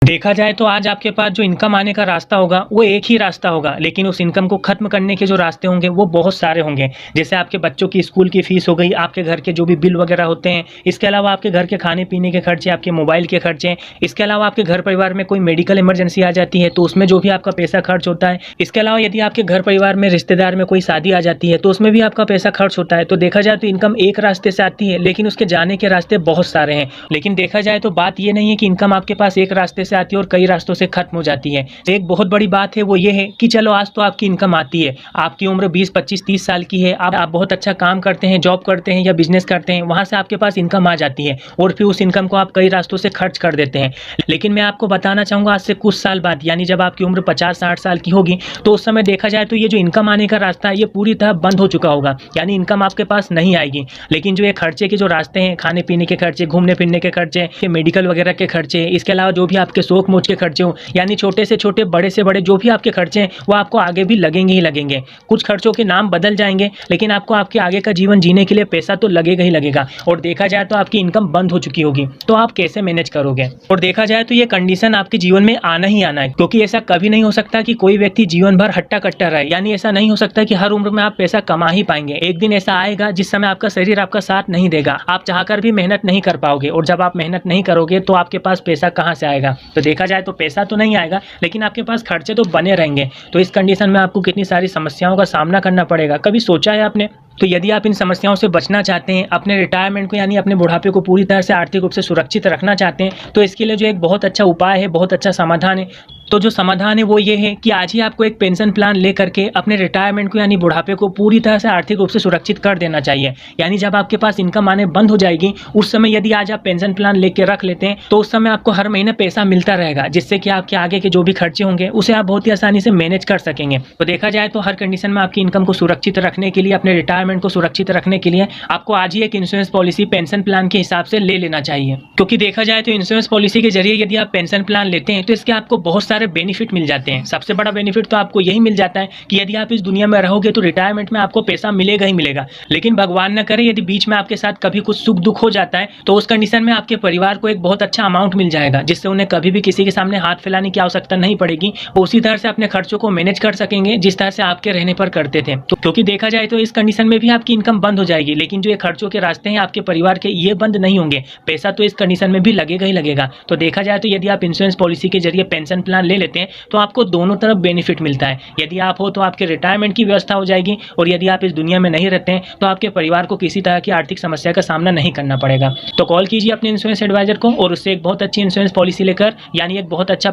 देखा जाए तो आज आपके पास जो इनकम आने का रास्ता होगा वो एक ही रास्ता होगा, लेकिन उस इनकम को खत्म करने के जो रास्ते होंगे वो बहुत सारे होंगे। जैसे आपके बच्चों की स्कूल की फीस हो गई, आपके घर के जो भी बिल वगैरह होते हैं, इसके अलावा आपके घर के खाने पीने के खर्चे, आपके मोबाइल के खर्चे, इसके अलावा आपके घर परिवार में कोई मेडिकल इमरजेंसी आ जाती है तो उसमें जो भी आपका पैसा खर्च होता है। इसके अलावा यदि आपके घर परिवार में रिश्तेदार में कोई शादी आ जाती है तो उसमें भी आपका पैसा खर्च होता है। तो देखा जाए तो इनकम एक रास्ते से आती है, लेकिन उसके जाने के रास्ते बहुत सारे हैं। लेकिन देखा जाए तो बात ये नहीं है कि इनकम आपके पास एक रास्ते से आती है और कई रास्तों से खत्म हो जाती है। एक बहुत बड़ी बात है वो ये है कि चलो आज तो आपकी इनकम आती है, आपकी उम्र 20, 25, 30 साल की है, आप बहुत अच्छा काम करते हैं, जॉब करते हैं या बिजनेस करते हैं, वहां से आपके पास इनकम आ जाती है और फिर उस इनकम को आप कई रास्तों से खर्च कर देते हैं। लेकिन मैं आपको बताना चाहूंगा आज से कुछ साल बाद, यानी जब आपकी उम्र 50-60 साल की होगी, तो उस समय देखा जाए तो ये जो इनकम आने का रास्ता है ये पूरी तरह बंद हो चुका होगा, यानी इनकम आपके पास नहीं आएगी। लेकिन जो ये खर्चे के जो रास्ते हैं, खाने पीने के खर्चे, घूमने फिरने के खर्चे, मेडिकल वगैरह के खर्चे, इसके अलावा जो भी आपके शौक मौज के खर्चे हो, यानी छोटे से छोटे, बड़े से बड़े जो भी आपके खर्चे हैं वो आपको आगे भी लगेंगे ही लगेंगे। कुछ खर्चों के नाम बदल जाएंगे, लेकिन आपको आपके आगे का जीवन जीने के लिए पैसा तो लगेगा ही लगेगा। और देखा जाए तो आपकी इनकम बंद हो चुकी होगी, तो आप कैसे मैनेज करोगे? और देखा जाए तो ये कंडीशन आपके जीवन में आना ही आना है, क्योंकि ऐसा कभी नहीं हो सकता कि कोई व्यक्ति जीवन भर हट्टा कट्टा रहे। यानी ऐसा नहीं हो सकता कि हर उम्र में आप पैसा कमा ही पाएंगे। एक दिन ऐसा आएगा जिस समय आपका शरीर आपका साथ नहीं देगा, आप चाहकर भी मेहनत नहीं कर पाओगे, और जब आप मेहनत नहीं करोगे तो आपके पास पैसा कहाँ से आएगा? तो देखा जाए तो पैसा तो नहीं आएगा, लेकिन आपके पास खर्चे तो बने रहेंगे। तो इस कंडीशन में आपको कितनी सारी समस्याओं का सामना करना पड़ेगा, कभी सोचा है आपने? तो यदि आप इन समस्याओं से बचना चाहते हैं, अपने रिटायरमेंट को यानी अपने बुढ़ापे को पूरी तरह से आर्थिक रूप से सुरक्षित रखना चाहते हैं, तो इसके लिए जो एक बहुत अच्छा उपाय है, बहुत अच्छा समाधान है, तो जो समाधान है वो ये है कि आज ही आपको एक पेंशन प्लान लेकर के अपने रिटायरमेंट को यानी बुढ़ापे को पूरी तरह से आर्थिक रूप से सुरक्षित कर देना चाहिए। यानी जब आपके पास इनकम आने बंद हो जाएगी, उस समय यदि आज आप पेंशन प्लान लेके रख लेते हैं तो उस समय आपको हर महीने पैसा मिलता रहेगा, जिससे कि आपके आगे के जो भी खर्चे होंगे उसे आप बहुत ही आसानी से मैनेज कर सकेंगे। तो देखा जाए तो हर कंडीशन में आपकी इनकम को सुरक्षित रखने के लिए, अपने रिटायरमेंट को सुरक्षित रखने के लिए आपको आज ही एक इंश्योरेंस पॉलिसी पेंशन प्लान के हिसाब से ले लेना चाहिए। क्योंकि देखा जाए तो इंश्योरेंस पॉलिसी के जरिए यदि आप पेंशन प्लान लेते हैं तो इसके आपको बहुत सारे बेनिफिट मिल जाते हैं। सबसे बड़ा बेनिफिट तो आपको यही मिल जाता है कि यदि आप इस दुनिया में रहोगे तो रिटायरमेंट में आपको पैसा मिलेगा ही मिलेगा। लेकिन भगवान न करे यदि बीच में आपके साथ कभी कुछ सुख दुख हो जाता है तो उस कंडीशन में आपके परिवार को एक बहुत अच्छा अमाउंट मिल जाएगा, जिससे उन्हें कभी भी किसी के सामने हाथ फैलाने की आवश्यकता नहीं पड़ेगी। वो उसी तरह से अपने खर्चों को मैनेज कर सकेंगे जिस तरह से आपके रहने पर करते थे। तो क्योंकि देखा जाए तो इस कंडीशन में भी आपकी इनकम बंद हो जाएगी, लेकिन जो ये खर्चों के रास्ते हैं आपके परिवार के, ये बंद नहीं होंगे। पैसा तो इस कंडीशन में भी लगेगा ही लगेगा। तो देखा जाए तो यदि आप इंश्योरेंस पॉलिसी के जरिए पेंशन प्लान ले लेते हैं तो आपको दोनों तरफ बेनिफिट मिलता है। यदि आप हो तो आपके रिटायरमेंट की व्यवस्था हो जाएगी, और यदि आप इस दुनिया में नहीं रहते हैं तो आपके परिवार को किसी तरह की आर्थिक समस्या का सामना नहीं करना पड़ेगा। तो कॉल कीजिए अपने इंश्योरेंस एडवाइजर को और उससे एक बहुत अच्छी इंश्योरेंस पॉलिसी लेकर, यानी एक बहुत अच्छा